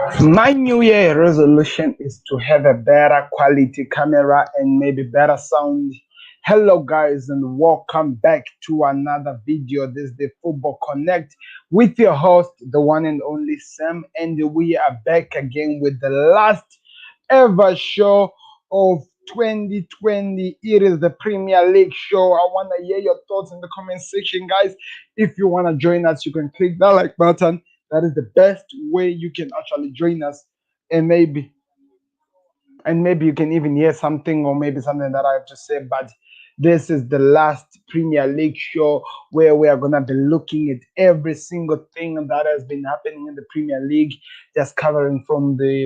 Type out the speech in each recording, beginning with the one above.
My New Year resolution is to have a better quality camera and maybe better sound. Hello, guys, and welcome back to another video. This is the Football Connect with your host, the one and only Sam, and we are back again with the last ever show of 2020. It is the Premier League show. I want to hear your thoughts in the comment section, guys. If you want to join us, you can click that like button. That is the best way you can actually join us, and maybe you can even hear something or maybe something that I have to say. But this is the last Premier League show where we are gonna be looking at every single thing that has been happening in the Premier League, just covering from the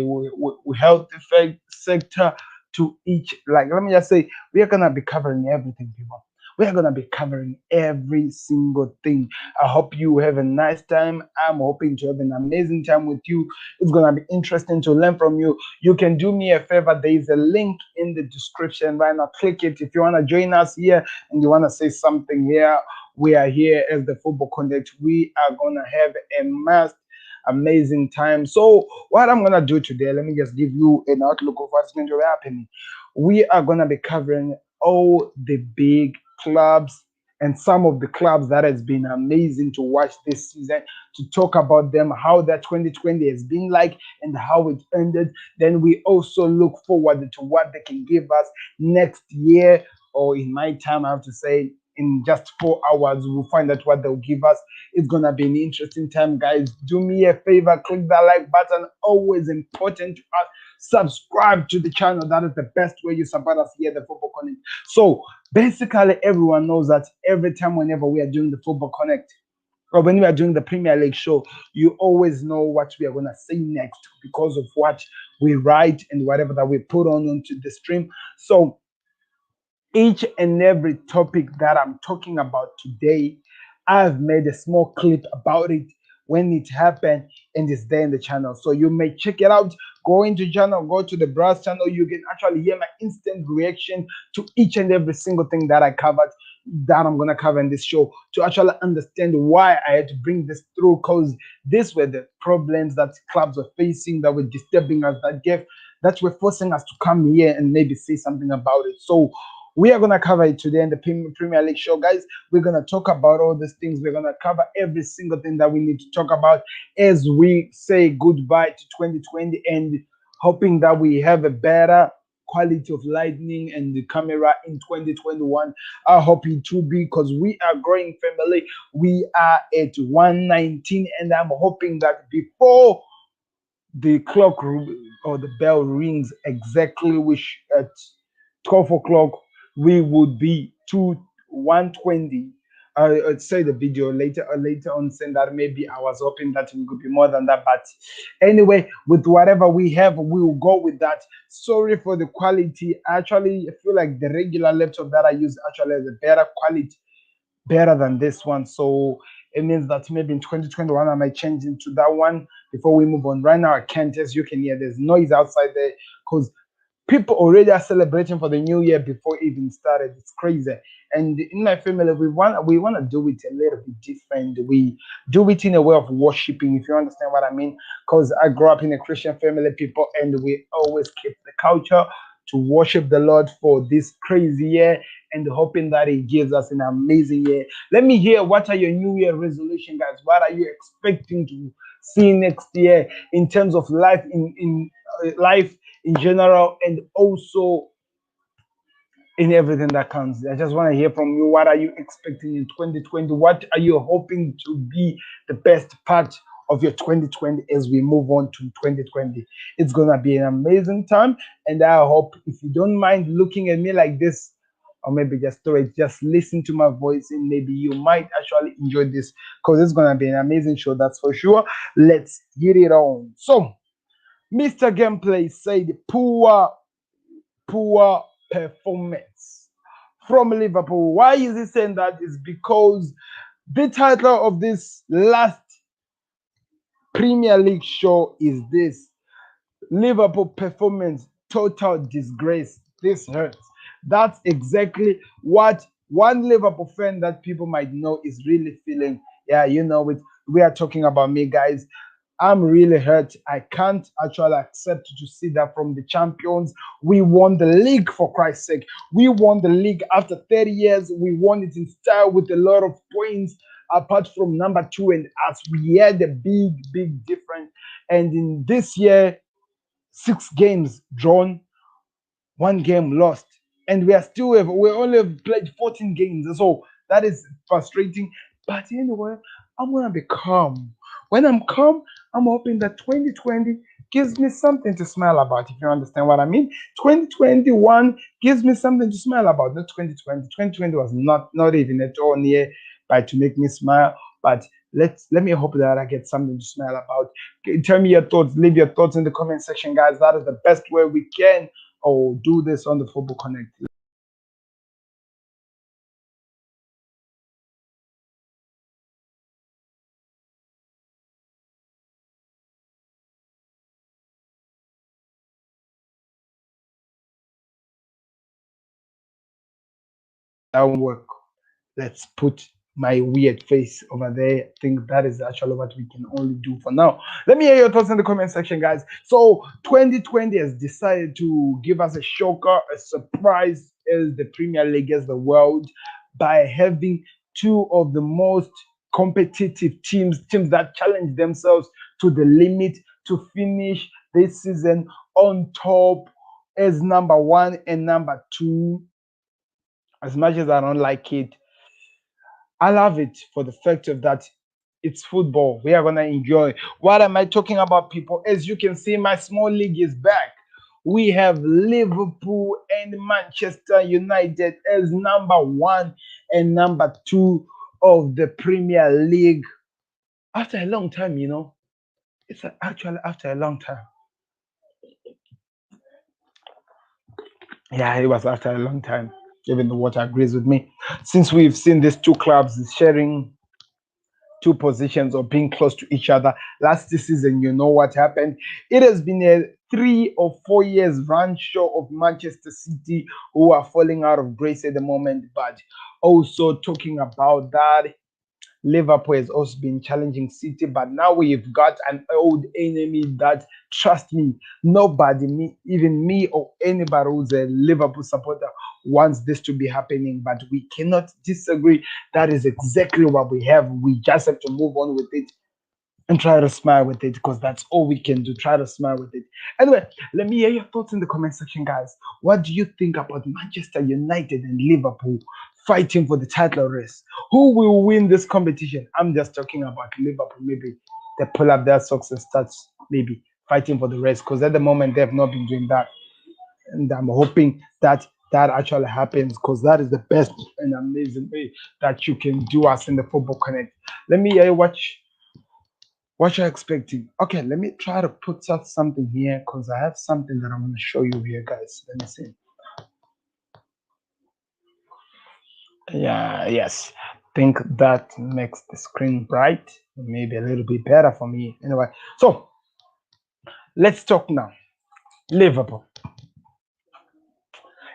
health effect sector to each. Like, let me just say, we are gonna be covering everything, people. We are gonna be covering every single thing. I hope you have a nice time. I'm hoping to have an amazing time with you. It's gonna be interesting to learn from you. You can do me a favor. There is a link in the description right now. Click it if you want to join us here and you want to say something here. We are here as the Football Connect. We are gonna have a must amazing time. So what I'm gonna do today, let me just give you an outlook of what's going to be happening. We are gonna be covering all the big clubs and some of the clubs that has been amazing to watch this season, to talk about them, how that 2020 has been like and how it ended. Then we also look forward to what they can give us next year, or in my time I have to say in just 4 hours we'll find out what they'll give us. It's gonna be an interesting time, guys. Do me a favor, click that like button. Always important to us. Subscribe to the channel. That is the best way you support us here at the Football Connect. So basically, everyone knows that every time, whenever we are doing the Football Connect, or when we are doing the Premier League show, you always know what we are gonna say next because of what we write and whatever that we put on onto the stream. So each and every topic that I'm talking about today, I've made a small clip about it when it happened and it's there in the channel. So you may check it out. Go into channel, go to the Brass channel. You can actually hear my instant reaction to each and every single thing that I covered, that I'm gonna cover in this show, to actually understand why I had to bring this through, because these were the problems that clubs were facing that were disturbing us, that were forcing us to come here and maybe say something about it. So we are going to cover it today in the Premier League show, guys. We're going to talk about all these things. We're going to cover every single thing that we need to talk about as we say goodbye to 2020 and hoping that we have a better quality of lighting and the camera in 2021. I hope it will be, because we are growing family. We are at 119, and I'm hoping that before the or the bell rings exactly, which at 12 o'clock we would be to 120. I'd say the video later on saying that maybe I was hoping that it could be more than that, but anyway, with whatever we have, we will go with that. Sorry for the quality. Actually, I feel like the regular laptop that I use actually has a better quality, better than this one. So it means that maybe in 2021 I might change into that one before we move on. Right now I can't. As you can hear, there's noise outside there because people already are celebrating for the new year before it even started. It's crazy. And in my family, we want to do it a little bit different. We do it in a way of worshiping, if you understand what I mean. Because I grew up in a Christian family, people, and we always keep the culture to worship the Lord for this crazy year and hoping that He gives us an amazing year. Let me hear, what are your New Year resolution, guys? What are you expecting to see next year in terms of life life in general, and also in everything that comes? I just want to hear from you. What are you expecting in 2020? What are you hoping to be the best part of your 2020 as we move on to 2020? It's going to be an amazing time. And I hope, if you don't mind looking at me like this, or maybe just listen to my voice, and maybe you might actually enjoy this, because it's going to be an amazing show, that's for sure. Let's get it on. So, Mr. Gameplay said poor performance from Liverpool. Why is he saying that? Is because the title of this last Premier League show is this: Liverpool performance, total disgrace. This hurts. That's exactly what one Liverpool fan that people might know is really feeling. Yeah, you know it. We are talking about me, guys. I'm really hurt. I can't actually accept to see that from the champions. We won the league, for Christ's sake. We won the league after 30 years. We won it in style with a lot of points, apart from number two and us. We had a big, big difference. And in this year, 6 games drawn, 1 game lost, and we only have played 14 games. So that is frustrating. But anyway, I'm gonna be calm. When I'm calm, I'm hoping that 2020 gives me something to smile about. If you understand what I mean, 2021 gives me something to smile about. Not 2020. 2020 was not even at all near by to make me smile. But let me hope that I get something to smile about. Tell me your thoughts. Leave your thoughts in the comment section, guys. That is the best way we can do this on the Football Connect. That won't work. Let's put my weird face over there. I think that is actually what we can only do for now. Let me hear your thoughts in the comment section, guys. So 2020 has decided to give us a shocker, a surprise as the Premier League, as the world, by having two of the most competitive teams that challenge themselves to the limit to finish this season on top as number one and number two. As much as I don't like it, I love it for the fact of that it's football. We are gonna enjoy. What am I talking about, people? As you can see, my small league is back. We have Liverpool and Manchester United as number one and number two of the Premier League. After a long time, it's actually after a long time. Yeah, it was after a long time. Even the water agrees with me. Since we've seen these two clubs sharing two positions or being close to each other. Last season, you know what happened. It has been a 3 or 4 years run show of Manchester City, who are falling out of grace at the moment. But also talking about that, Liverpool has also been challenging City, but now we've got an old enemy that, trust me, nobody, even me or anybody who's a Liverpool supporter, wants this to be happening. But we cannot disagree. That is exactly what we have. We just have to move on with it and try to smile with it, because that's all we can do. Try to smile with it. Anyway, let me hear your thoughts in the comment section, guys. What do you think about Manchester United and Liverpool fighting for the title race? Who will win this competition? I'm just talking about Liverpool. Maybe they pull up their socks and start maybe fighting for the race, because at the moment they have not been doing that. And I'm hoping that that actually happens, because that is the best and amazing way that you can do us in the Football Connect. Let me hear you what you're expecting. Okay, let me try to put out something here, because I have something that I'm going to show you here, guys. Let me see. Yeah, yes. Think that makes the screen bright, maybe a little bit better for me. Anyway, so let's talk now. Liverpool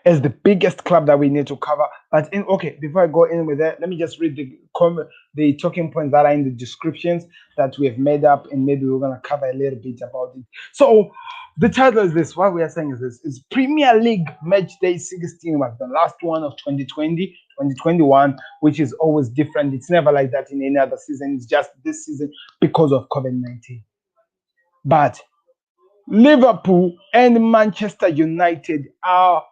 is the biggest club that we need to cover. But okay, before I go in with that, let me just read the talking points that are in the descriptions that we have made up, and maybe we're gonna cover a little bit about it. So the title is this. What we are saying is this: is Premier League Match Day 16 was the last one of 2020, 2021, which is always different. It's never like that in any other season. It's just this season because of COVID-19. But Liverpool and Manchester United are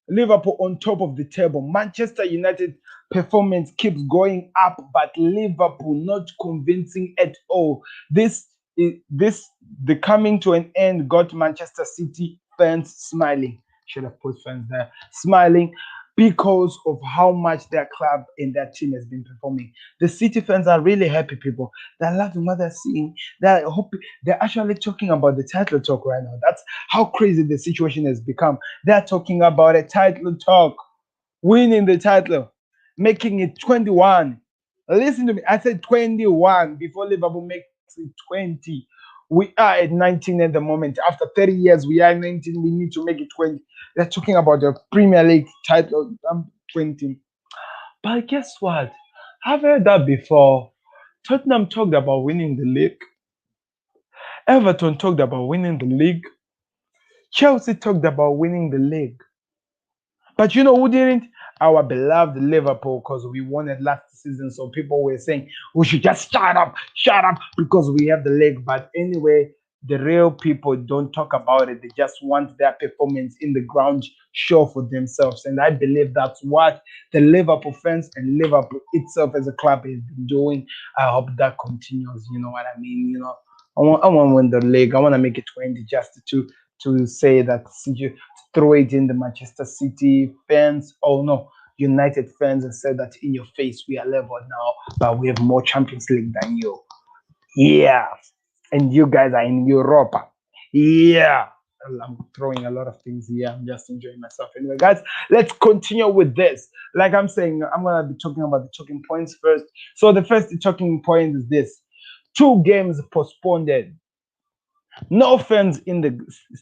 Liverpool on top of the table. Manchester United performance keeps going up, but Liverpool not convincing at all. This the coming to an end got Manchester City fans smiling. Should have put fans there smiling, because of how much their club and their team has been performing. The City fans are really happy, people. They're loving what they're seeing. They're actually talking about the title talk right now. That's how crazy the situation has become. They're talking about a title talk, winning the title, making it 21. Listen to me. I said 21 before Liverpool makes it 20. We are at 19 at the moment. After 30 years, we are 19. We need to make it 20. They're talking about the Premier League title. I'm 20. But guess what? I've heard that before. Tottenham talked about winning the league. Everton talked about winning the league. Chelsea talked about winning the league. But you know who didn't? Our beloved Liverpool, because we won it last season. So people were saying we should just shut up, because we have the league. But anyway, the real people don't talk about it. They just want their performance in the ground show for themselves. And I believe that's what the Liverpool fans and Liverpool itself as a club has been doing. I hope that continues. You know what I mean? I want to win the league. I want to make it 20 just to say that throw it in the Manchester City fans, oh no, United fans, and say that in your face, we are level now, but we have more Champions League than you. Yeah. And you guys are in Europa. Yeah. I'm throwing a lot of things here. I'm just enjoying myself. Anyway, guys, let's continue with this. Like I'm saying, I'm going to be talking about the talking points first. So, the first talking point is this: two games postponed, no fans in the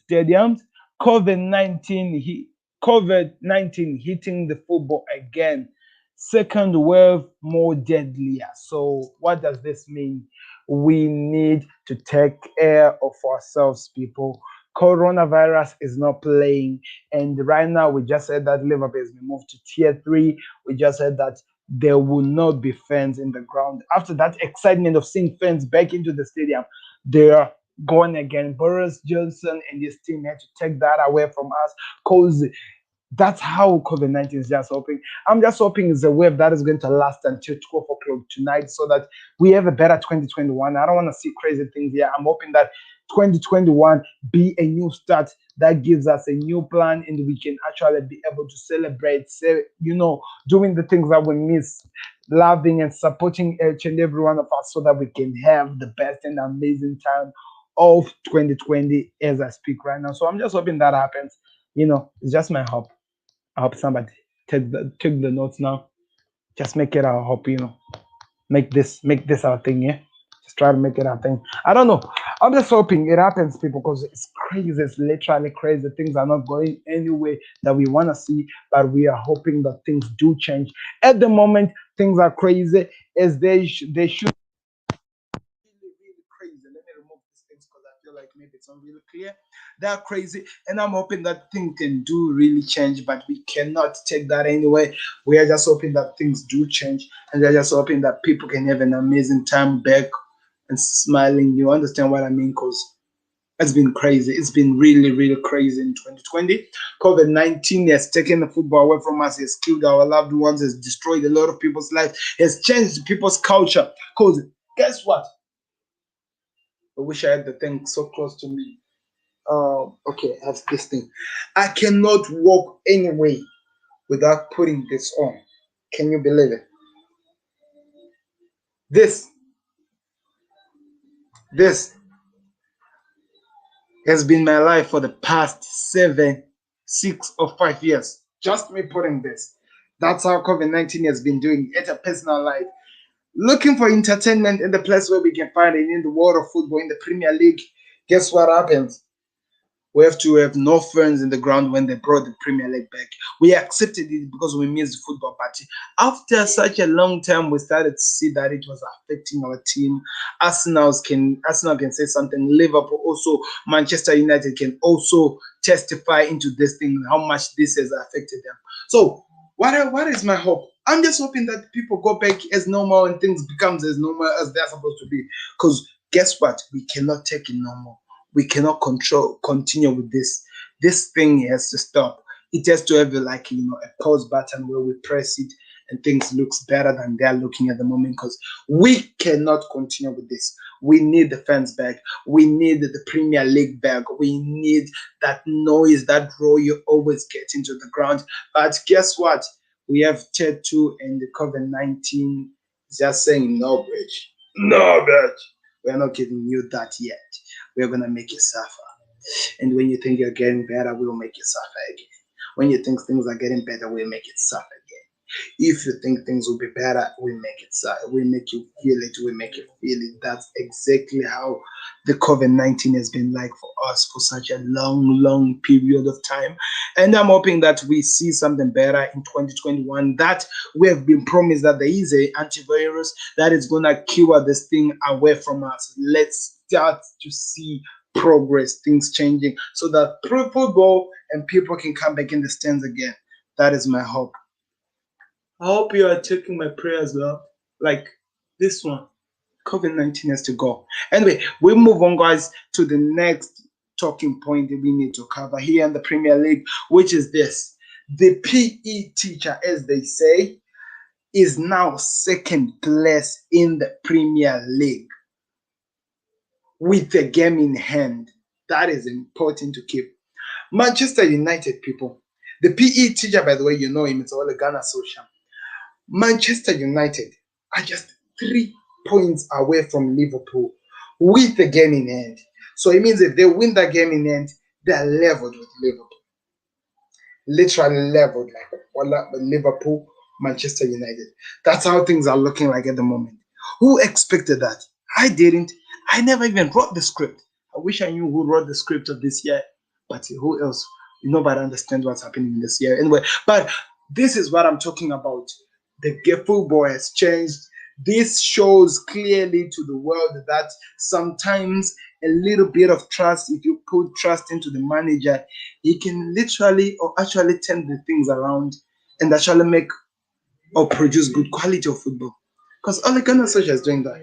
stadiums. COVID 19 COVID 19 hitting the football again. Second wave more deadlier. So what does this mean? We need to take care of ourselves, people. Coronavirus is not playing, and right now we just said that Liverpool has been moved to tier 3. We just said that there will not be fans in the ground. After that excitement of seeing fans back into the stadium, they are gone again. Boris Johnson and his team had to take that away from us, because that's how COVID 19 is just hoping. I'm just hoping it's a wave that is going to last until 12 o'clock tonight, so that we have a better 2021. I don't want to see crazy things here. I'm hoping that 2021 be a new start that gives us a new plan, and we can actually be able to celebrate, say, doing the things that we miss, loving and supporting each and every one of us, so that we can have the best and amazing time of 2020 as I speak right now. So I'm just hoping that happens. It's just my hope. I hope somebody take the notes now. Just make it our hope. Make this our thing. Yeah, just try to make it our thing. I don't know. I'm just hoping it happens, people, because it's crazy. It's literally crazy. Things are not going any way that we want to see, but we are hoping that things do change. At the moment, things are crazy as they should. Really, really crazy. Let me remove these things because I feel like maybe it's not really clear. They're crazy, and I'm hoping that things can do really change, but we cannot take that anyway. We are just hoping that things do change, and we're just hoping that people can have an amazing time back and smiling. You understand what I mean? Because it's been crazy. It's been really, really crazy in 2020. COVID 19 has taken the football away from us, has killed our loved ones, has destroyed a lot of people's lives, has changed people's culture. Because guess what? I wish I had the thing so close to me. Okay, I have this thing. I cannot walk anyway without putting this on. Can you believe it? This, this has been my life for the past 7, 6 or 5 years. Just me putting this. That's how COVID 19 has been doing. It's a personal life. Looking for entertainment in the place where we can find it in the world of football, in the Premier League. Guess what happens? We have to have no fans in the ground when they brought the Premier League back. We accepted it because we missed the football party. After such a long time, we started to see that it was affecting our team. Arsenal can say something. Liverpool also, Manchester United can also testify into this thing, how much this has affected them. So what is my hope? I'm just hoping that people go back as normal and things becomes as normal as they're supposed to be. Because guess what? We cannot take it normal. We cannot continue with this. This thing has to stop. It has to have a pause button where we press it and things looks better than they're looking at the moment, because we cannot continue with this. We need the fans back. We need the Premier League back. We need that noise, that roar you always get into the ground. But guess what? We have tier 2 and the COVID 19 is just saying no, bridge. No, bridge. We're not giving you that yet. We're going to make you suffer. And when you think you're getting better, we'll make you suffer again. When you think things are getting better, we'll make it suffer again. If you think things will be better, we make it suffer. We make you feel it. We make you feel it. That's exactly how the COVID 19 has been like for us for such a long, long period of time. And I'm hoping that we see something better in 2021, that we have been promised that there is an antivirus that is going to cure this thing away from us. Let's start to see progress, things changing, so that football and people can come back in the stands again. That is my hope. I hope you are taking my prayers well. Like this one. COVID-19 has to go. Anyway, we move on, guys, to the next talking point that we need to cover here in the Premier League, which is this. The PE teacher, as they say, is now second place in the Premier League with a game in hand. That is important to keep. Manchester United, people. The PE teacher, by the way, you know him, it's Ole Gunnar Solskjaer. Manchester United are just 3 points away from Liverpool with the game in hand. So it means if they win that game in hand, they're leveled with Liverpool. Literally leveled, like Liverpool, Manchester United. That's how things are looking like at the moment. Who expected that? I didn't. I never even wrote the script. I wish I knew who wrote the script of this year. But who else? Nobody understands what's happening this year. Anyway, but this is what I'm talking about. The football has changed. This shows clearly to the world that sometimes a little bit of trust, if you put trust into the manager, he can literally or actually turn the things around and actually make or produce good quality of football. Because Ole Gunnar Solskjaer is doing that.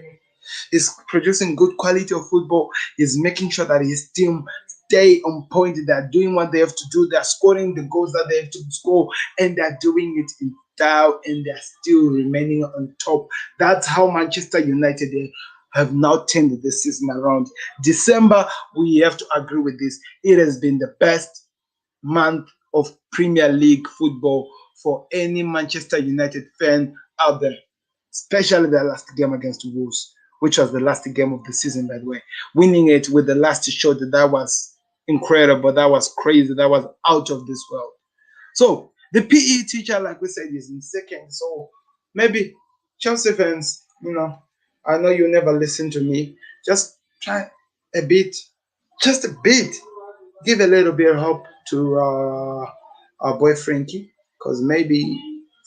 He's producing good quality of football. He's making sure that his team stay on point. They're doing what they have to do. They're scoring the goals that they have to score, and they're doing it in style, and they're still remaining on top. That's how Manchester United have now turned the season around. December, we have to agree with this. It has been the best month of Premier League football for any Manchester United fan out there, especially the last game against Wolves, which was the last game of the season, by the way. Winning it with the last shot, that was incredible. That was crazy. That was out of this world. So the PE teacher, like we said, is in second. So maybe Chelsea fans, I know you never listen to me. Just try a bit, just a bit. Give a little bit of hope to our boy Frankie, because maybe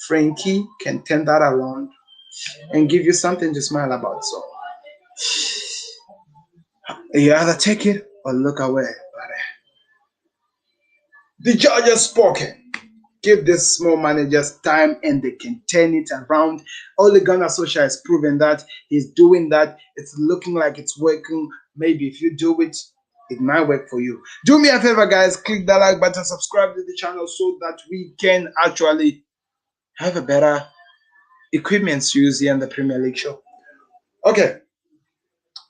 Frankie can turn that around and give you something to smile about. So you either take it or look away. But the judge has spoken. Give this small managers time and they can turn it around. Ole Gunnar Solskjaer has proven that. He's doing that. It's looking like it's working. Maybe if you do it, it might work for you. Do me a favor, guys. Click that like button, subscribe to the channel so that we can actually have a better equipment to use here in the Premier League show. Okay,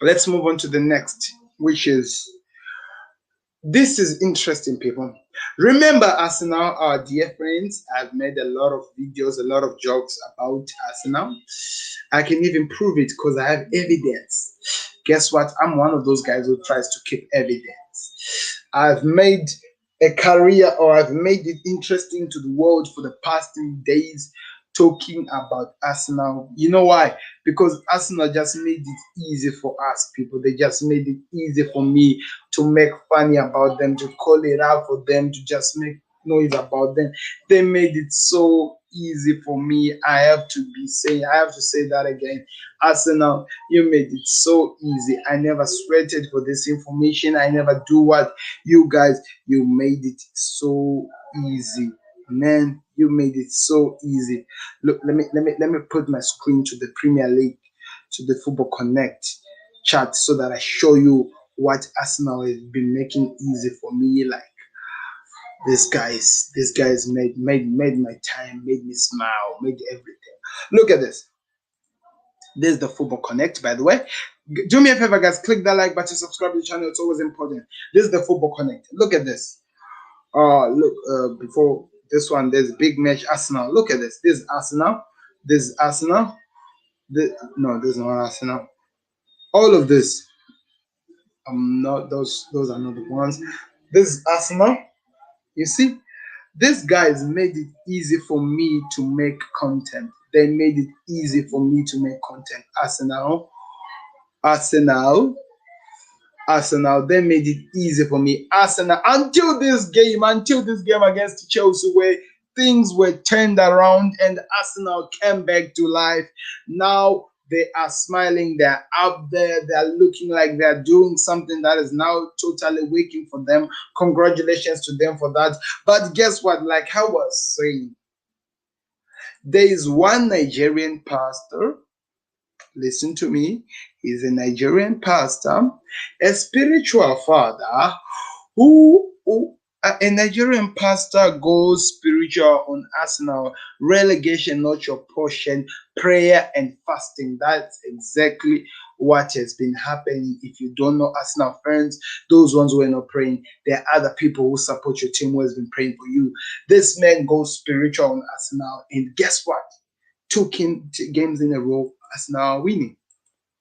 let's move on to the next, which is, this is interesting, people. Remember Arsenal, our dear friends. I've made a lot of videos, a lot of jokes about Arsenal. I can even prove it because I have evidence. Guess what? I'm one of those guys who tries to keep evidence. I've made a career, or I've made it interesting to the world for the past 10 days talking about Arsenal. You know why? Because Arsenal just made it easy for us, people. They just made it easy for me to make funny about them, to call it out for them, to just make noise about them. They made it so easy for me. I have to say that again. Arsenal, you made it so easy. I never sweated for this information. I never do what you guys, you made it so easy. Man, you made it so easy. Look, let me put my screen to the Premier League, to the Football Connect chat, so that I show you what Arsenal has been making easy for me. Like these guys made my time, made me smile, made everything. Look at this. This is the Football Connect, by the way. Do me a favor, guys. Click that like button, subscribe to the channel. It's always important. This is the Football Connect. Look at this. Before this one, there's big match Arsenal. Look at this. This is Arsenal. This is Arsenal. This is not Arsenal. All of this. Not those are not the ones. This is Arsenal. You see, these guys made it easy for me to make content. They made it easy for me to make content. Arsenal, they made it easy for me. Arsenal, until this game against Chelsea, where things were turned around and Arsenal came back to life. Now They are smiling. They're up there. They're looking like they're doing something that is now totally working for them. Congratulations to them for that. But guess what? Like I was saying, there is one Nigerian pastor. Listen to me. He's a Nigerian pastor, a spiritual father who a Nigerian pastor goes spiritual on Arsenal. Relegation, not your portion. Prayer and fasting. That's exactly what has been happening. If you don't know Arsenal fans, those ones who are not praying, there are other people who support your team who has been praying for you. This man goes spiritual on Arsenal, and guess what? Two games in a row, Arsenal are winning.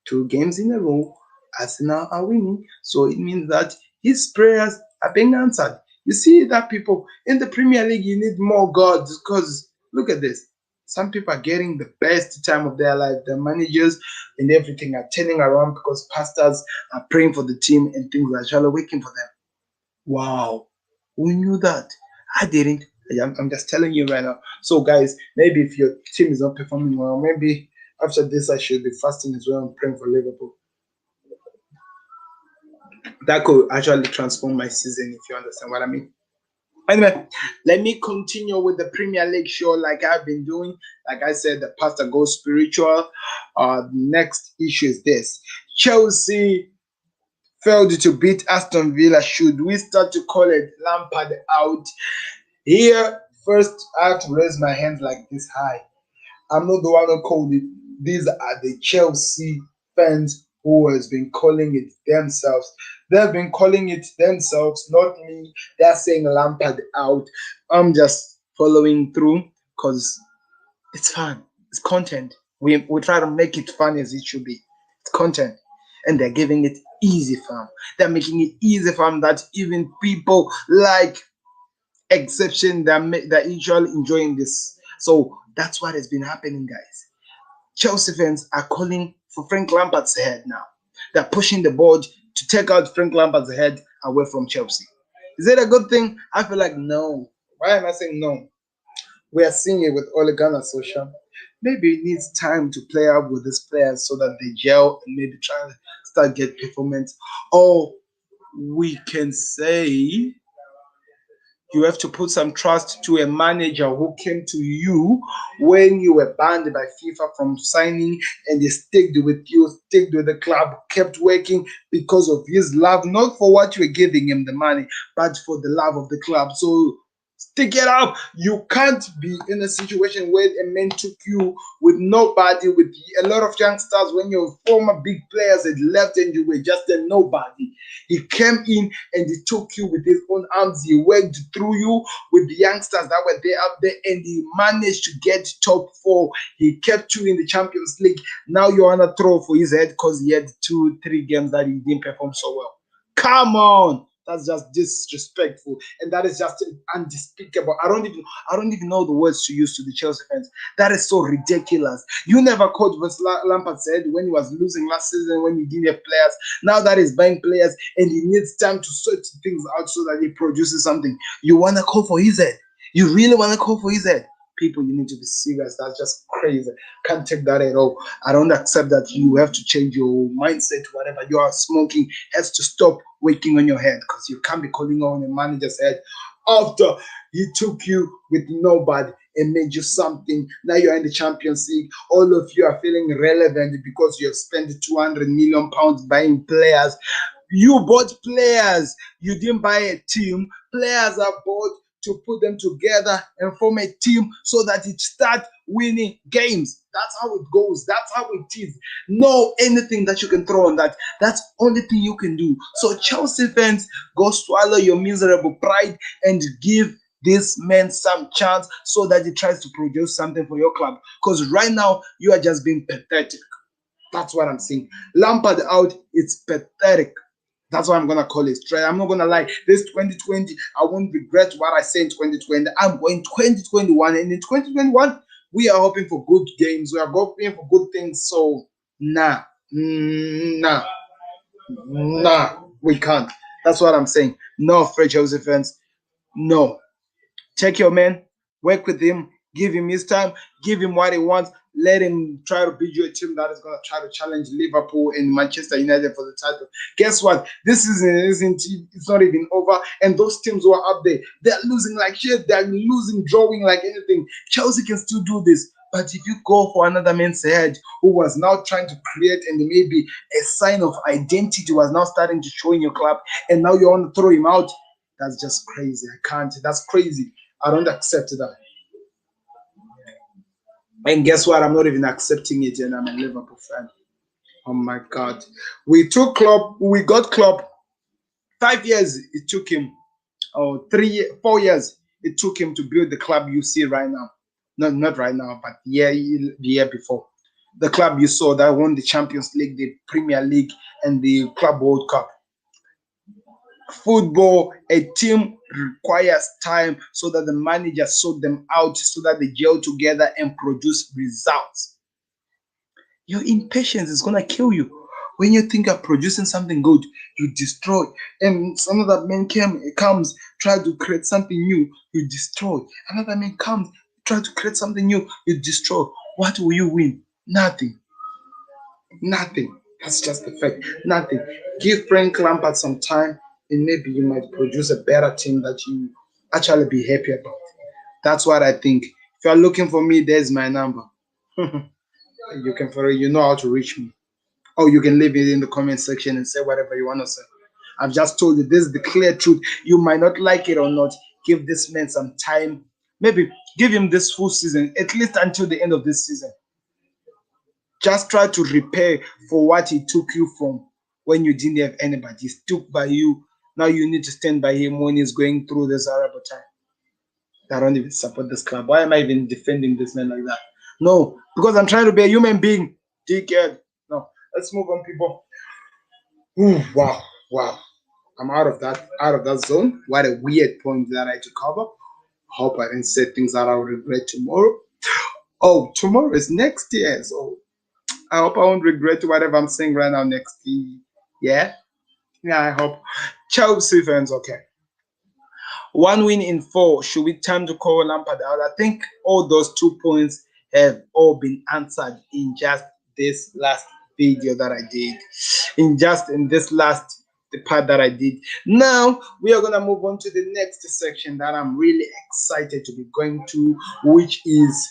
2 games in a row, Arsenal are winning. So it means that his prayers are being answered. You see that people in the Premier League, you need more God, because look at this. Some people are getting the best time of their life. The managers and everything are turning around because pastors are praying for the team and things are actually working for them. Wow. Who knew that? I didn't. I'm just telling you right now. So, guys, maybe if your team is not performing well, maybe after this, I should be fasting as well and praying for Liverpool. That could actually transform my season, if you understand what I mean. Anyway, let me continue with the Premier League show like I've been doing. Like I said, the pastor goes spiritual. Next issue is this: Chelsea failed to beat Aston Villa. Should we start to call it Lampard out? Here, first, I have to raise my hands like this high. I'm not the one who called it. These are the Chelsea fans who has been calling it themselves. They've been calling it themselves, not me. They're saying Lampard out. I'm just following through because it's fun. It's content. We try to make it fun as it should be. It's content. And they're giving it easy fun. They're making it easy fun that even people like exception that usually enjoying this. So that's what has been happening, guys. Chelsea fans are calling for Frank Lampard's head now. They're pushing the board to take out Frank Lampard's head away from Chelsea. Is it a good thing? I feel like no. Why am I saying no? We are seeing it with Ole Gunnar Solskjaer. Maybe it needs time to play up with these players so that they gel and maybe try to start get performance. Or we can say you have to put some trust to a manager who came to you when you were banned by FIFA from signing, and they sticked with you, sticked with the club, kept working because of his love, not for what you were giving him the money, but for the love of the club. So stick it up. You can't be in a situation where a man took you with nobody, with a lot of youngsters, when your former big players had left and you were just a nobody. He came in and he took you with his own arms. He worked through you with the youngsters that were there up there, and he managed to get top 4. He kept you in the Champions League. Now you want to throw for his head because he had 2-3 games that he didn't perform so well. Come on. That's just disrespectful, and that is just unspeakable. I don't even know the words to use to the Chelsea fans. That is so ridiculous. You never called what Lampard said when he was losing last season, when he didn't have players. Now that he's buying players and he needs time to sort things out so that he produces something. You want to call for his head? You really want to call for his head? People, you need to be serious. That's just crazy. Can't take that at all. I don't accept that. You have to change your mindset. Whatever you are smoking has to stop working on your head, because you can't be calling on a manager's head after he took you with nobody and made you something. Now you're in the Champions League. All of you are feeling relevant because you have spent 200 million pounds buying players. You bought players. You didn't buy a team. Players are bought to put them together and form a team so that it start winning games. That's how it goes. That's how it is. No anything that you can throw on that. That's the only thing you can do. So Chelsea fans, go swallow your miserable pride and give this man some chance so that he tries to produce something for your club. Because right now, you are just being pathetic. That's what I'm saying. Lampard out, it's pathetic. That's what I'm going to call it. I'm not going to lie. This 2020, I won't regret what I said in 2020. I'm going 2021. And in 2021, we are hoping for good games. We are hoping for good things. So, nah, we can't. That's what I'm saying. No, Fred Chelsea fans. No. Check your man. Work with him. Give him his time. Give him what he wants. Let him try to build you a team that is going to try to challenge Liverpool and Manchester United for the title. Guess what? This season isn't. It's not even over. And those teams who are up there, they're losing like shit. They're losing, drawing like anything. Chelsea can still do this. But if you go for another man's head who was now trying to create and maybe a sign of identity was now starting to show in your club, and now you want to throw him out, that's just crazy. I can't. That's crazy. I don't accept that. And guess what? I'm not even accepting it, and I'm a Liverpool fan. Oh my God. We took Klopp. We got Klopp. 5 years it took him. Oh, 4 years it took him to build the club you see right now. Not right now, but the year before. The club you saw that won the Champions League, the Premier League, and the Club World Cup. Football, a team requires time so that the manager sort them out, so that they gel together and produce results. Your impatience is going to kill you. When you think of producing something good, you destroy. And another man comes, try to create something new, you destroy. Another man comes, try to create something new, you destroy. What will you win? Nothing. Nothing. That's just the fact. Nothing. Give Frank Lampard some time, and maybe you might produce a better team that you actually be happy about. That's what I think. If you're looking for me, there's my number. You know how to reach me. Or you can leave it in the comment section and say whatever you want to say. I've just told you this is the clear truth. You might not like it or not. Give this man some time. Maybe give him this full season, at least until the end of this season. Just try to repay for what he took you from when you didn't have anybody. He stood by you. Now you need to stand by him when he's going through this horrible time. I don't even support this club. Why am I even defending this man like that? No, because I'm trying to be a human being. Dickhead. No, let's move on, people. Ooh, wow. I'm out of that zone. What a weird point that I had to cover. Hope I didn't say things that I'll regret tomorrow. Oh, tomorrow is next year, so I hope I won't regret whatever I'm saying right now next year. Yeah, I hope. Chelsea fans, okay. 1 win in 4. Should we time to call Lampard out? I think all those 2 points have all been answered in just this last video that I did. In this last the part that I did. Now we are gonna move on to the next section that I'm really excited to be going to, which is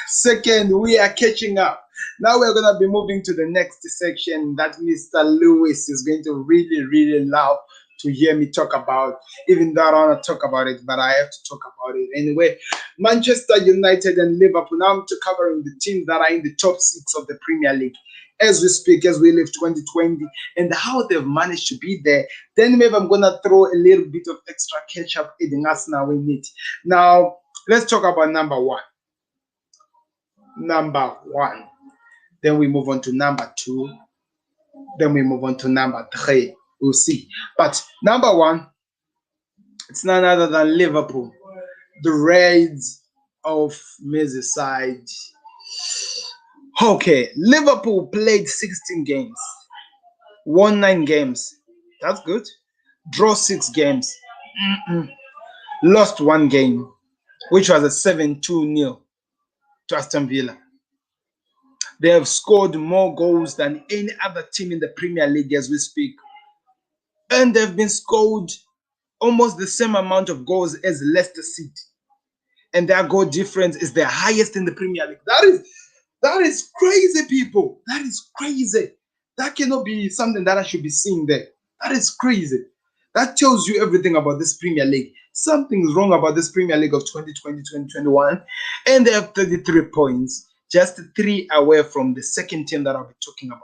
second, we are catching up. Now we're going to be moving to the next section that Mr. Lewis is going to really love to hear me talk about, even though I don't want to talk about it, but I have to talk about it anyway. Manchester United and Liverpool. Now I'm covering the teams that are in the top 6 of the Premier League as we speak, as we leave 2020, and how they've managed to be there. Then maybe I'm going to throw a little bit of extra ketchup in us now in it. Now, let's talk about number one. Then we move on to number 2. Then we move on to number 3. We'll see. But number 1, it's none other than Liverpool. The Reds of Merseyside. Okay, Liverpool played 16 games. Won 9 games. That's good. Draw 6 games. Lost 1 game, which was a 7-2 nil to Aston Villa. They have scored more goals than any other team in the Premier League as we speak. And they've been scored almost the same amount of goals as Leicester City. And their goal difference is the highest in the Premier League. That is crazy, people. That is crazy. That cannot be something that I should be seeing there. That is crazy. That tells you everything about this Premier League. Something's wrong about this Premier League of 2020-2021. And they have 33 points. Just 3 away from the second team that I'll be talking about.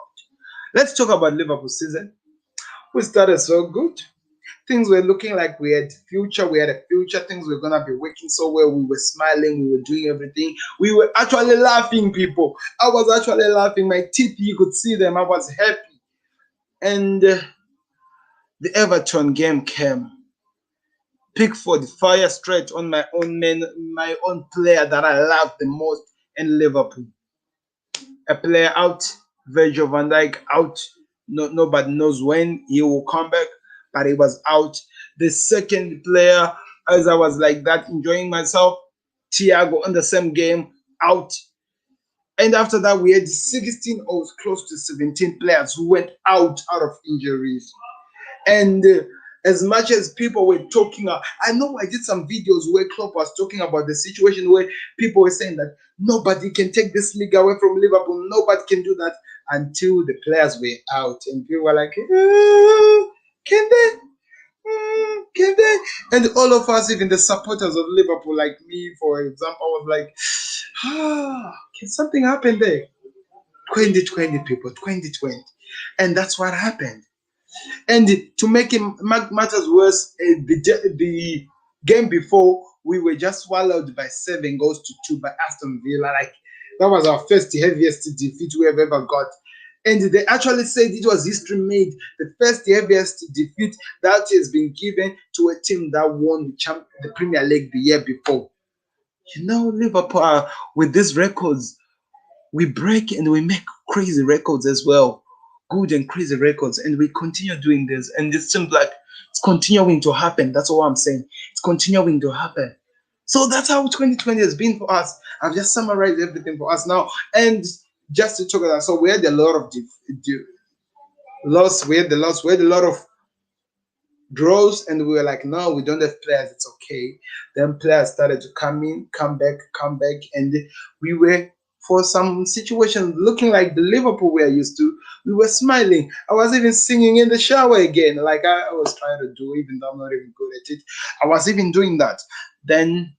Let's talk about Liverpool season. We started so good. Things were looking like we had a future. Things were going to be working so well. We were smiling. We were doing everything. We were actually laughing, people. I was actually laughing. My teeth, you could see them. I was happy. And the Everton game came. Pickford fire straight on my own man, my own player that I love the most in Liverpool. A player out, Virgil van Dijk out. Nobody knows when he will come back, but he was out. The second player, as I was like that, enjoying myself, Thiago in the same game out. And after that, we had 16 or close to 17 players who went out of injuries. And as much as people were talking, I know I did some videos where Klopp was talking about the situation where people were saying that nobody can take this league away from Liverpool, nobody can do that until the players were out. And people were like, can they? Can they? And all of us, even the supporters of Liverpool, like me, for example, I was like, can something happen there? 2020, people, 2020. And that's what happened. And to make matters worse, the game before, we were just swallowed by 7 goals to 2 by Aston Villa. Like, that was our first heaviest defeat we have ever got. And they actually said it was history made, the first heaviest defeat that has been given to a team that won the Premier League the year before. Liverpool, with these records, we break and we make crazy records as well, good and crazy records, and we continue doing this, and it seems like it's continuing to happen. That's all I'm saying. It's continuing to happen. So that's how 2020 has been for us. I've just summarized everything for us now, and just to talk about that, so we had a lot of loss. We had a lot of draws, and we were like, no, we don't have players, it's okay. Then players started to come back, and we were, for some situations, looking like the Liverpool we are used to. We were smiling. I was even singing in the shower again, like I was trying to do, even though I'm not even good at it. I was even doing that. Then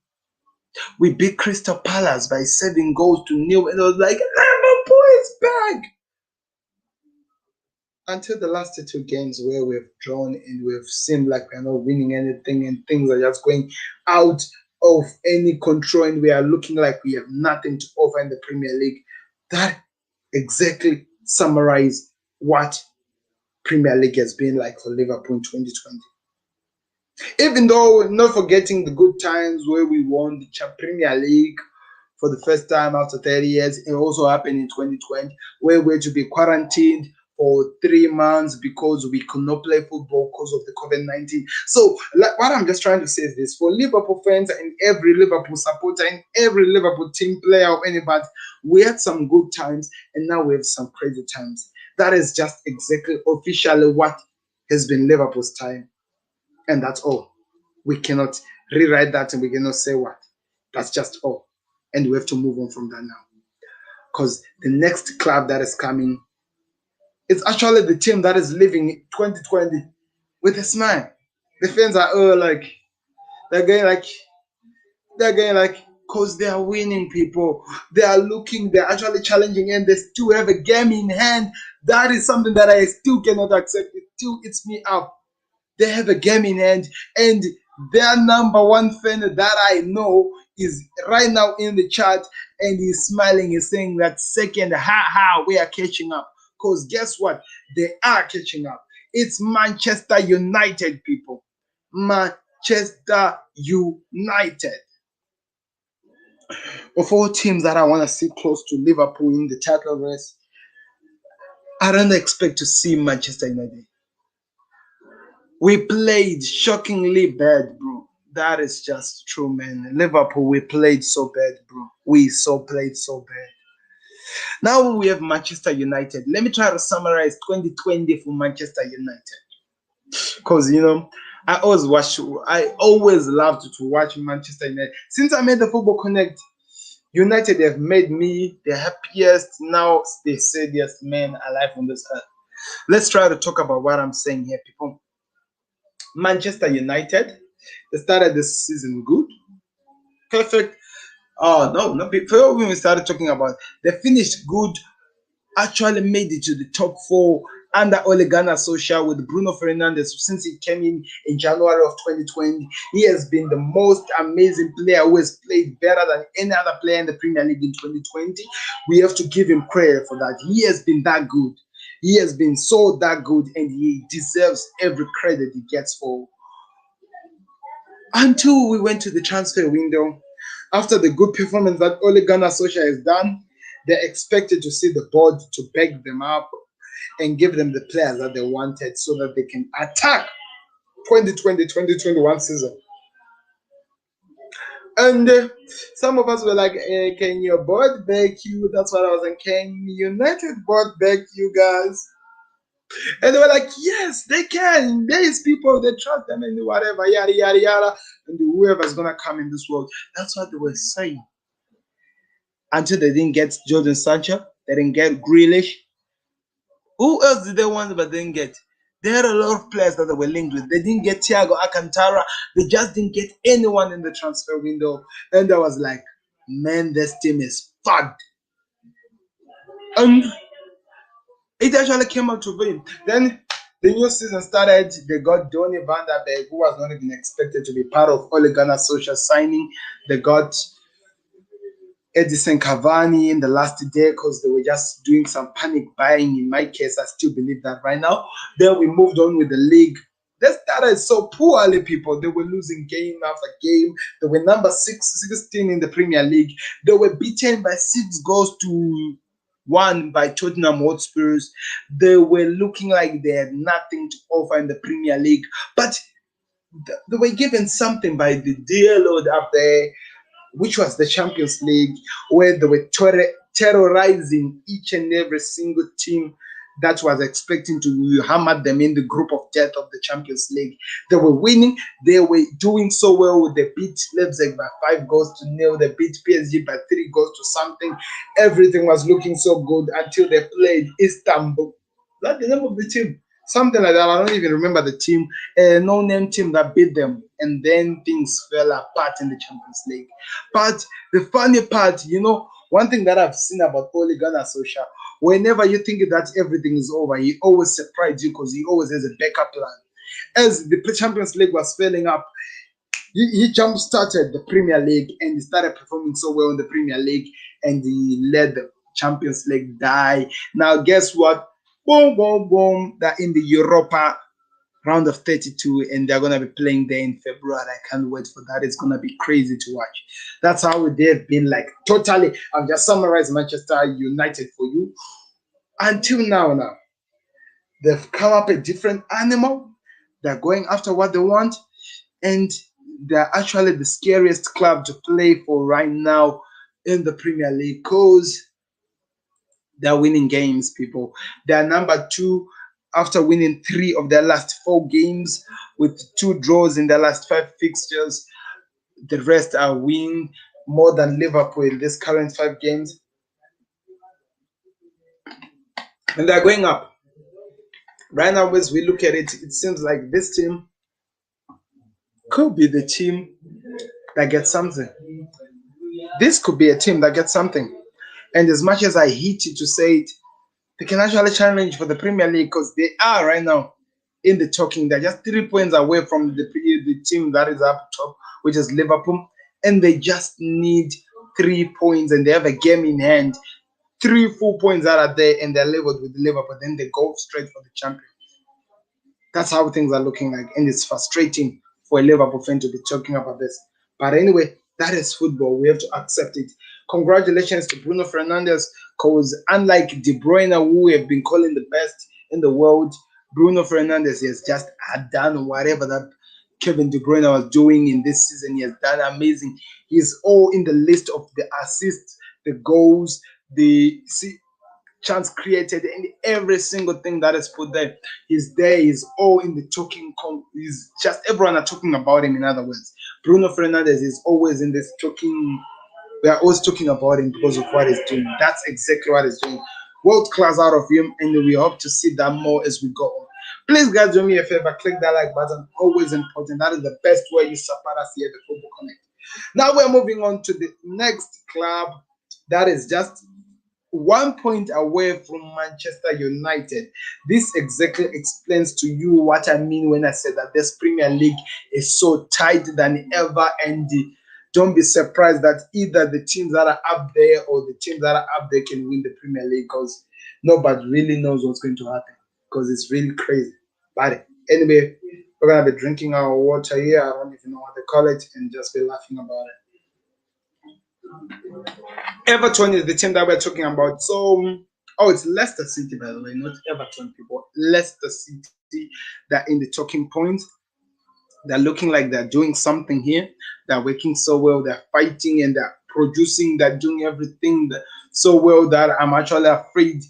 we beat Crystal Palace by 7 goals to 0, and I was like, Liverpool is back. Until the last 2 games where we've drawn and we've seemed like we're not winning anything and things are just going out of any control and we are looking like we have nothing to offer in the Premier League. That exactly summarizes what Premier League has been like for Liverpool in 2020. Even though not forgetting the good times where we won the Premier League for the first time after 30 years. It also happened in 2020 where we had to be quarantined for 3 months because we could not play football because of the COVID-19. So what I'm just trying to say is this: for Liverpool fans and every Liverpool supporter and every Liverpool team player or anybody, we had some good times and now we have some crazy times. That is just exactly officially what has been Liverpool's time. And that's all. We cannot rewrite that and we cannot say what. That's just all. And we have to move on from that now. Because the next club that is coming, it's actually the team that is living 2020 with a smile. The fans are all like, they're going like, because they are winning, people. They are looking, they're actually challenging, and they still have a game in hand. That is something that I still cannot accept. It still eats me up. They have a game in hand, and their number one fan that I know is right now in the chat, and he's smiling. He's saying that second, we are catching up. Because guess what? They are catching up. It's Manchester United, people. Manchester United. Of all teams that I want to see close to Liverpool in the title race, I don't expect to see Manchester United. We played shockingly bad, bro. That is just true, man. Liverpool, we played so bad, bro. We played so bad. Now we have Manchester United. Let me try to summarize 2020 for Manchester United. Because, I always loved to watch Manchester United. Since I made the Football Connect, United have made me the happiest, now the saddest man alive on this earth. Let's try to talk about what I'm saying here, people. Manchester United, they started this season good, perfect. Oh no, not before we started talking about. They finished good, actually made it to the top 4 under Ole Gunnar Solskjaer with Bruno Fernandes since he came in January of 2020. He has been the most amazing player who has played better than any other player in the Premier League in 2020. We have to give him credit for that. He has been that good. He has been so that good, and he deserves every credit he gets for. Until we went to the transfer window, after the good performance that Ole Gunnar Solskjaer has done, they're expected to see the board to back them up and give them the players that they wanted so that they can attack 2020-2021 season. And some of us were like, can your board back you? That's what I was like, can United board back you guys? And they were like, yes, they can. There is people, they trust them and whatever, yada, yada, yada. And whoever's going to come in this world. That's what they were saying. Until they didn't get Jordan Sancho, they didn't get Grealish. Who else did they want but didn't get? They had a lot of players that they were linked with. They didn't get Thiago Alcantara. They just didn't get anyone in the transfer window. And I was like, man, this team is fucked. And it actually came out to win. Then the new season started. They got Donny van der Beek, who was not even expected to be part of Ole Gunnar Solskjaer signing. They got Edison Cavani in the last day because they were just doing some panic buying. In my case, I still believe that right now. Then we moved on with the league. They started so poorly, people. They were losing game after game. They were number 16 in the Premier League. They were beaten by 6-1 by Tottenham Hotspurs. They were looking like they had nothing to offer in the Premier League. But they were given something by the dear Lord up there, which was the Champions League, where they were terrorizing each and every single team that was expecting to hammer them in the group of death of the Champions League. They were winning. They were doing so well. They beat Leipzig by 5-0. They beat PSG by 3-something. Everything was looking so good until they played Istanbul. That's the name of the team. Something like that. I don't even remember the team. A no-name team that beat them. And then things fell apart in the Champions League. But the funny part, one thing that I've seen about Ole Gunnar Solskjaer, whenever you think that everything is over, he always surprises you because he always has a backup plan. As the Champions League was filling up, he jump-started the Premier League and he started performing so well in the Premier League and he let the Champions League die. Now, guess what? Boom, boom, boom. They're in the Europa round of 32 and they're going to be playing there in February. I can't wait for that. It's going to be crazy to watch. That's how they've been like totally. I've just summarized Manchester United for you. Until now, they've come up a different animal. They're going after what they want. And they're actually the scariest club to play for right now in the Premier League because they're winning games, people. They're number 2 after winning 3 of their last 4 games with 2 draws in their last 5 fixtures. The rest are winning more than Liverpool in this current 5 games. And they're going up. Right now, as we look at it, it seems like this team could be the team that gets something. This could be a team that gets something. And as much as I hate it to say it, they can actually challenge for the Premier League because they are right now in the talking. They're just 3 points away from the team that is up top, which is Liverpool. And they just need 3 points and they have a game in hand. 3 full points that are there and they're leveled with Liverpool. Then they go straight for the champion. That's how things are looking like. And it's frustrating for a Liverpool fan to be talking about this. But anyway, that is football. We have to accept it. Congratulations to Bruno Fernandes, because unlike De Bruyne, who we have been calling the best in the world, Bruno Fernandes has just done whatever that Kevin De Bruyne was doing in this season. He has done amazing. He's all in the list of the assists, the goals, the chance created, and every single thing that is put there. He's there. He's all in the talking. He's just everyone are talking about him. In other words, Bruno Fernandes is always in this talking. We are always talking about him because of what he's doing. That's exactly what he's doing. World class out of him, and we hope to see that more as we go on. Please, guys, do me a favor. Click that like button. Always important. That is the best way you support us here at the Football Connect. Now we're moving on to the next club that is just 1 point away from Manchester United. This exactly explains to you what I mean when I say that this Premier League is so tight than ever, and don't be surprised that either the teams that are up there or the teams that are up there can win the Premier League because nobody really knows what's going to happen because it's really crazy. But anyway, we're going to be drinking our water here. I don't even know what they call it and just be laughing about it. Everton is the team that we're talking about. So, it's Leicester City, by the way, not Everton, people. Leicester City, that in the talking points. They're looking like they're doing something here. They're working so well. They're fighting and they're producing. They're doing everything so well that I'm actually afraid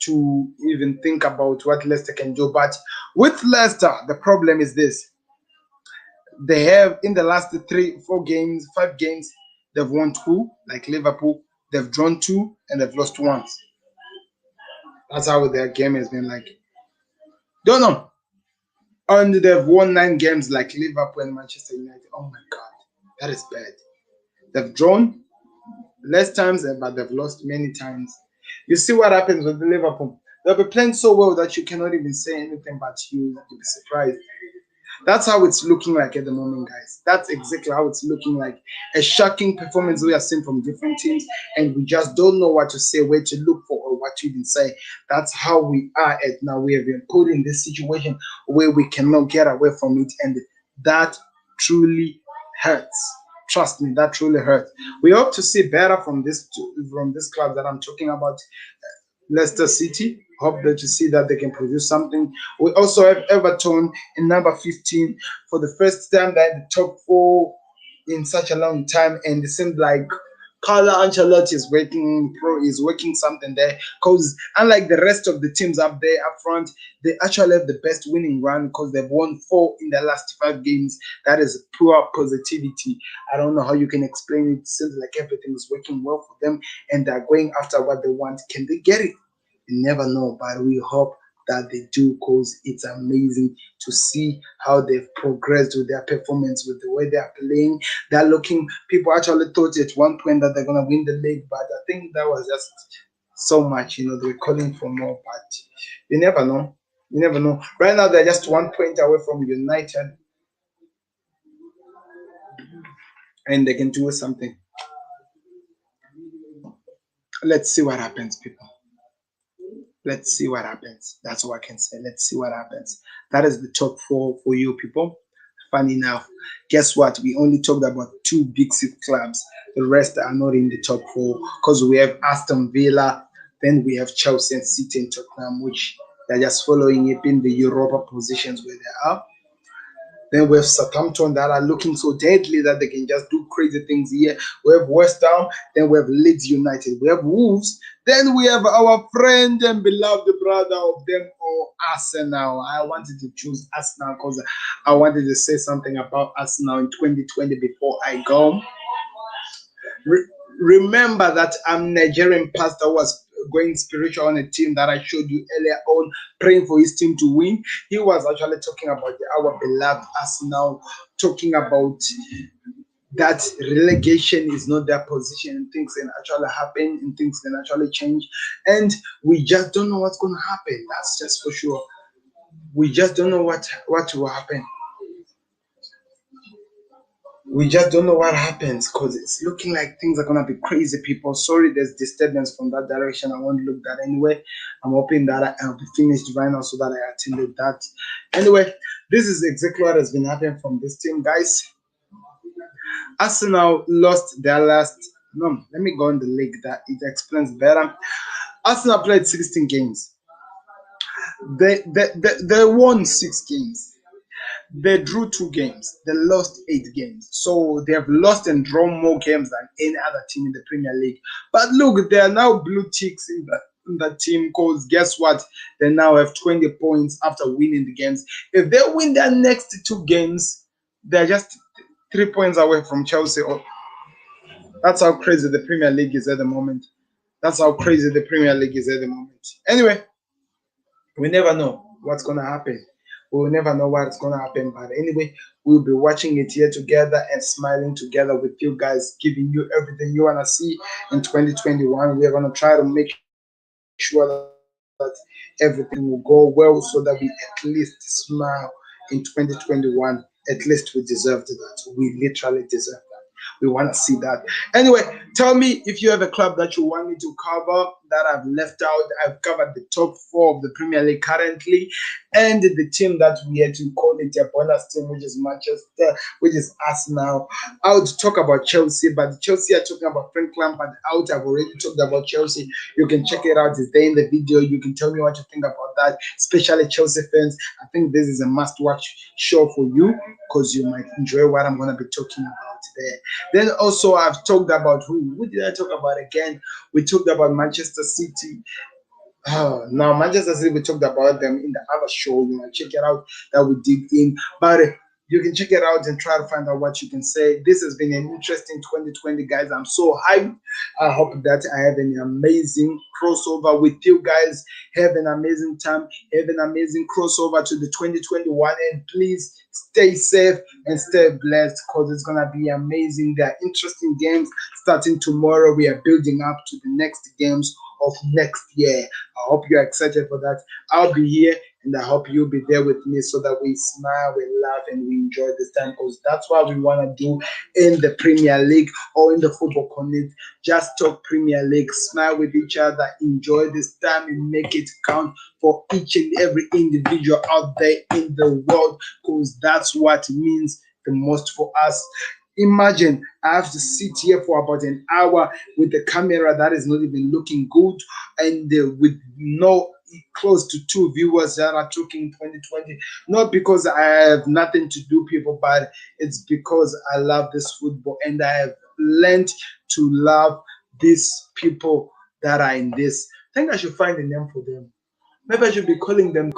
to even think about what Leicester can do. But with Leicester, the problem is this: they have in the last 3, 4 games, 5 games, they've won two, like Liverpool. They've drawn two and they've lost once. That's how their game has been like. Don't know. And they've won 9 games like Liverpool and Manchester United. Oh my God, that is bad. They've drawn less times, but they've lost many times. You see what happens with Liverpool. They'll be playing so well that you cannot even say anything, but you'll be surprised. That's how it's looking like at the moment, guys. That's exactly how it's looking like. A shocking performance we are seeing from different teams, and we just don't know what to say, where to look for, or what to even say. That's how we are at now. We have been put in this situation where we cannot get away from it, and that truly hurts. Trust me, that truly hurts. We hope to see better from this club that I'm talking about, Leicester City. Hope that you see that they can produce something. We also have Everton in number 15 for the first time. They're in the top four in such a long time, and it seems like Carlo Ancelotti is working something there. Because unlike the rest of the teams up there up front, they actually have the best winning run because they've won 4 in the last 5 games. That is pure positivity. I don't know how you can explain it. It seems like everything is working well for them, and they're going after what they want. Can they get it? You never know, but we hope that they do because it's amazing to see how they've progressed with their performance, with the way they are playing. They're looking, people actually thought at one point that they're going to win the league, but I think that was just so much, they're calling for more, but you never know. You never know. Right now, they're just 1 point away from United, and they can do something. Let's see what happens, people. Let's see what happens. That's all I can say. Let's see what happens. That is the top four for you people. Funny enough, guess what? We only talked about two big six clubs. The rest are not in the top four because we have Aston Villa, then we have Chelsea and City and Tottenham, which they're just following up in the Europa positions where they are. Then we have Southampton that are looking so deadly that they can just do crazy things here. We have West Ham. Then we have Leeds United. We have Wolves. Then we have our friend and beloved brother of them all, Arsenal. I wanted to choose Arsenal because I wanted to say something about Arsenal in 2020 before I go. Re- Remember that Nigerian Pastor was going spiritual on a team that I showed you earlier on, praying for his team to win. He was actually talking about our beloved Arsenal, talking about that relegation is not their position and things can actually happen and things can actually change. And we just don't know what's going to happen. That's just for sure. We just don't know what will happen. We just don't know what happens because it's looking like things are gonna be crazy, people. Sorry, there's disturbance from that direction. I won't look that anyway. I'm hoping that I'll be finished right now so that I attended that. Anyway, this is exactly what has been happening from this team, guys. Arsenal lost their last. No, let me go on the league that it explains better. Arsenal played 16 games. They won 6 games. They drew 2 games. They lost 8 games. So they have lost and drawn more games than any other team in the Premier League. But look, they are now blue ticks in that team because guess what? They now have 20 points after winning the games. If they win their next 2 games, they're just 3 points away from Chelsea. That's how crazy the Premier League is at the moment. That's how crazy the Premier League is at the moment. Anyway, we never know what's going to happen. We will never know what's going to happen. But anyway, we'll be watching it here together and smiling together with you guys, giving you everything you want to see in 2021. We're going to try to make sure that everything will go well so that we at least smile in 2021. At least we deserve that. We literally deserve that. We want to see that. Anyway, tell me if you have a club that you want me to cover that I've left out. I've covered the top four of the Premier League currently, and the team that we had to call it a bonus team, which is Manchester, which is us now. I would talk about Chelsea, but Chelsea are talking about Frank Lampard out. I've already talked about Chelsea. You can check it out. It's there in the video. You can tell me what you think about that, especially Chelsea fans. I think this is a must-watch show for you because you might enjoy what I'm going to be talking about there. Then also I've talked about who did I talk about again? We talked about Manchester City. Now Manchester City, we talked about them in the other show. You know, check it out that we dig in. But you can check it out and try to find out what you can say. This has been an interesting 2020, guys. I'm so hyped. I hope that I have an amazing crossover with you guys. Have an amazing time. Have an amazing crossover to the 2021. And please stay safe and stay blessed because it's going to be amazing. There are interesting games starting tomorrow. We are building up to the next games of next year. I hope you're excited for that. I'll be here and I hope you'll be there with me so that we smile, we laugh, and we enjoy this time because that's what we want to do in the Premier League or in the Football Connect. Just talk Premier League, smile with each other, enjoy this time, and make it count for each and every individual out there in the world because that's what means the most for us. Imagine I have to sit here for about an hour with the camera that is not even looking good and with no close to 2 viewers that are talking 2020. Not because I have nothing to do, people, but it's because I love this football and I have learned to love these people that are in this. I think I should find a name for them. Maybe I should be calling them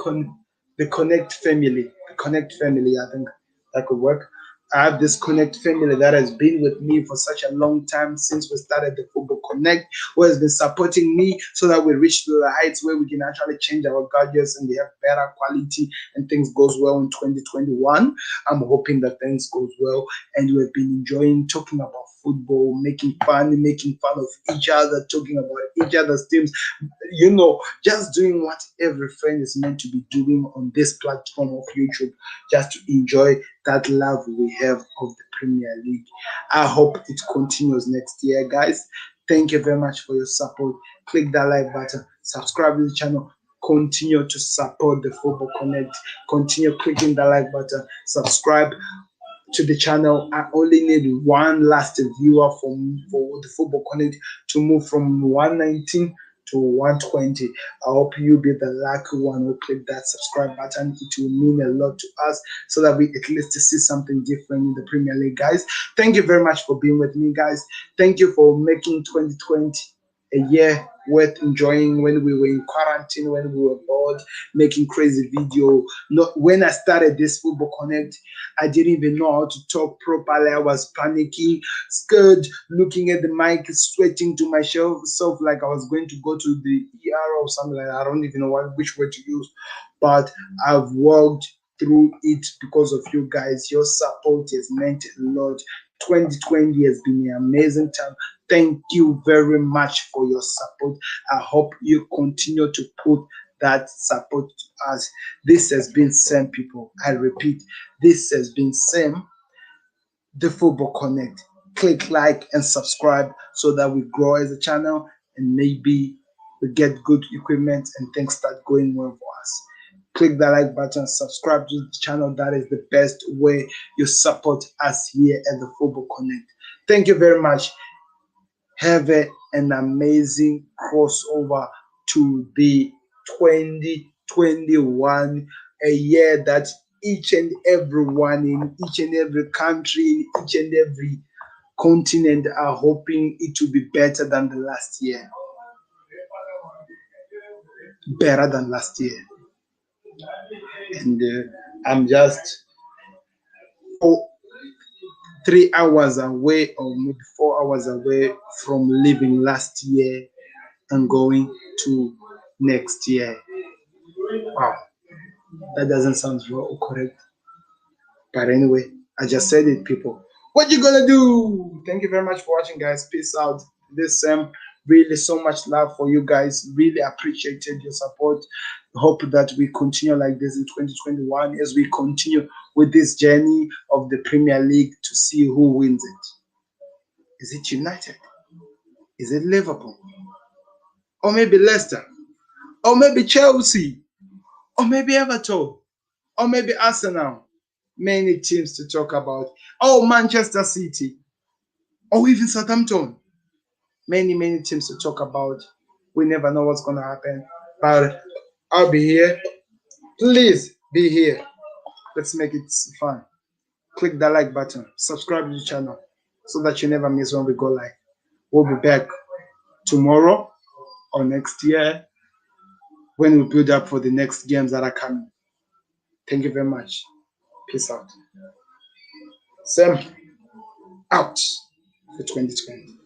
the Connect family. The Connect family, I think that could work. I have this Connect family that has been with me for such a long time since we started the Football Connect, who has been supporting me so that we reach to the heights where we can actually change our gadgets and they have better quality and things goes well in 2021. I'm hoping that things goes well and we have been enjoying talking about football, making fun of each other, talking about each other's teams, you know, just doing what every friend is meant to be doing on this platform of YouTube, just to enjoy that love we have of the Premier League. I hope it continues next year, guys. Thank you very much for your support. Click that like button, subscribe to the channel, continue to support the Football Connect, continue clicking the like button, subscribe to the channel. I only need one last viewer for the Football Connect to move from 119 to 120. I hope you'll be the lucky one who click that subscribe button. It will mean a lot to us so that we at least see something different in the Premier League, guys. Thank you very much for being with me, guys. Thank you for making 2020 a year worth enjoying when we were in quarantine, when we were bored, making crazy video. Not when I started this Football Connect, I didn't even know how to talk properly. I was panicking, scared, looking at the mic, sweating to myself like I was going to go to the ER or something like that. I don't even know which word to use, but I've worked through it because of you guys. Your support has meant a lot. 2020 has been an amazing time. Thank you very much for your support. I hope you continue to put that support to us. This has been Sam, people. I repeat, this has been Sam, the Football Connect. Click like and subscribe so that we grow as a channel and maybe we get good equipment and things start going well for us. Click the like button, subscribe to the channel. That is the best way you support us here at the Football Connect. Thank you very much. Have an amazing crossover to the 2021, a year that each and everyone in each and every country, in each and every continent are hoping it will be better than the last year. Better than last year. And I'm just 3 hours away or maybe 4 hours away from leaving last year and going to next year. Wow, that doesn't sound very correct. But anyway, I just said it, people. What you gonna do? Thank you very much for watching, guys. Peace out. This really so much love for you guys. Really appreciated your support. Hope that we continue like this in 2021 as we continue with this journey of the Premier League to see who wins it. Is it United? Is it Liverpool? Or maybe Leicester? Or maybe Chelsea? Or maybe Everton? Or maybe Arsenal? Many teams to talk about. Oh, Manchester City. Or even Southampton. Many teams to talk about. We never know what's going to happen. But I'll be here. Please be here. Let's make it fun. Click that like button. Subscribe to the channel so that you never miss when we go live. We'll be back tomorrow or next year when we build up for the next games that are coming. Thank you very much. Peace out. Sam out for 2020.